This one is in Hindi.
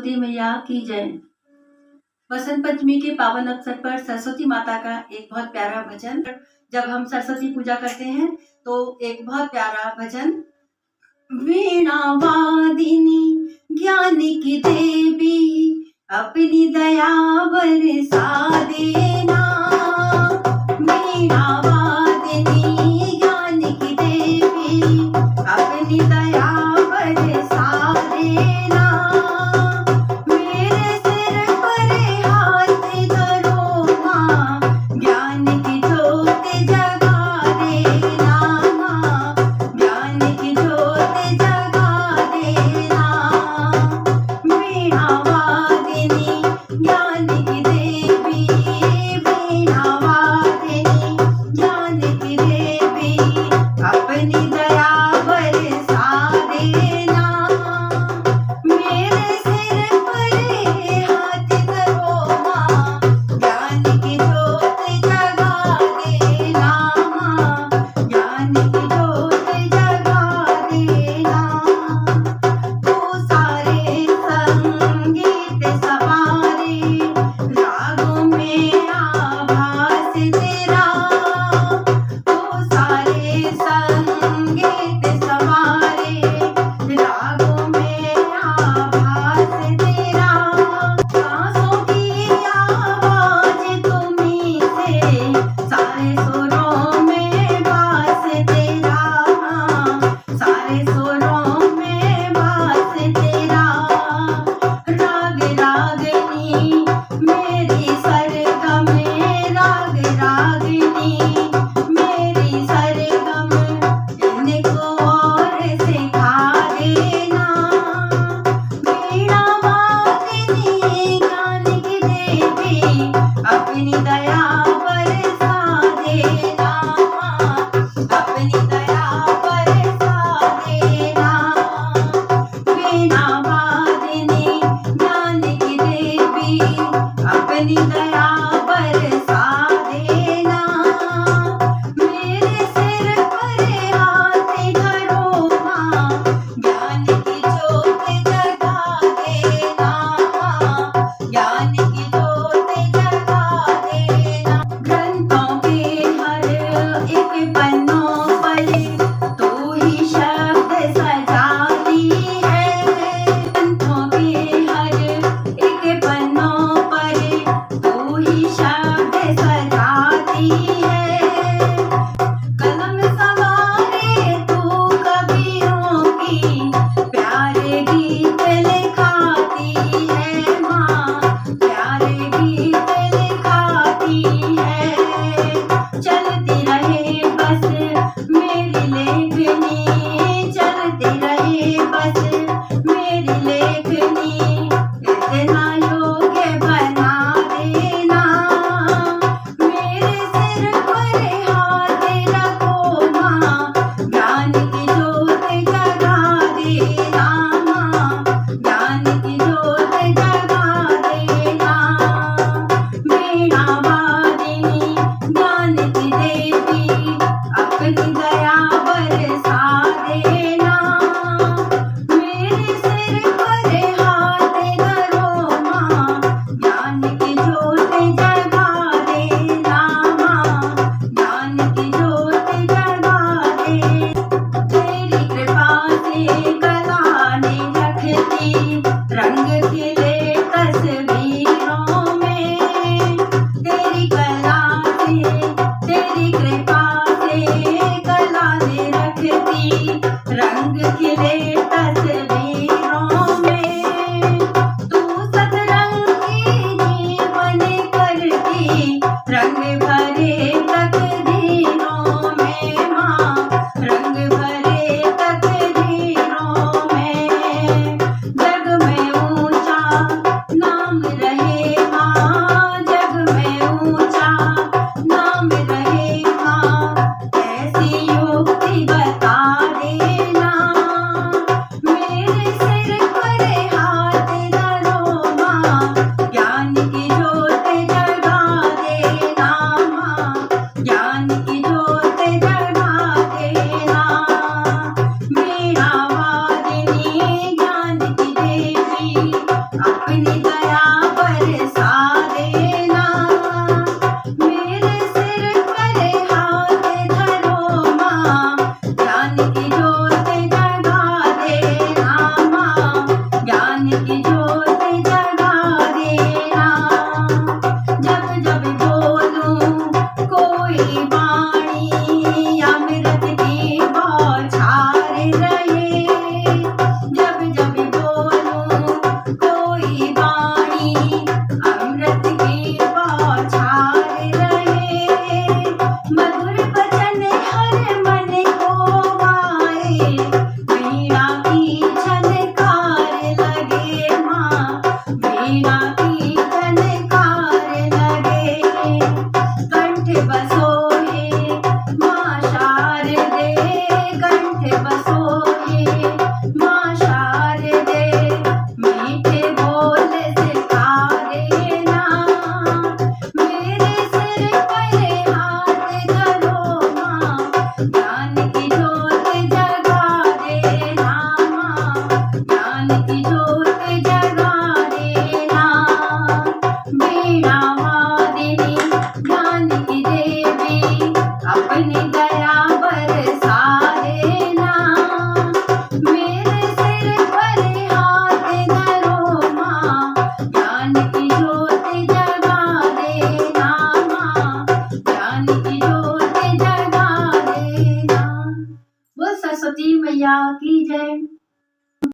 सरस्वती मैया की जय। बसंत पंचमी के पावन अवसर पर सरस्वती माता का एक बहुत प्यारा भजन। जब हम सरस्वती पूजा करते हैं तो एक बहुत प्यारा भजन। वीणा वादिनी ज्ञान की देवी अपनी दया बरसा देना। वीणा वादिनी ज्ञान की देवी अपनी दया बरसा देना। मेरे सिर पर हाथ धरो माँ, ज्ञान की ज्योत जगा देना। माँ, ज्ञान की ज्योत जगा देना। वीणा वादिनी ज्ञान की देवी, वीणा वादिनी ज्ञान की जो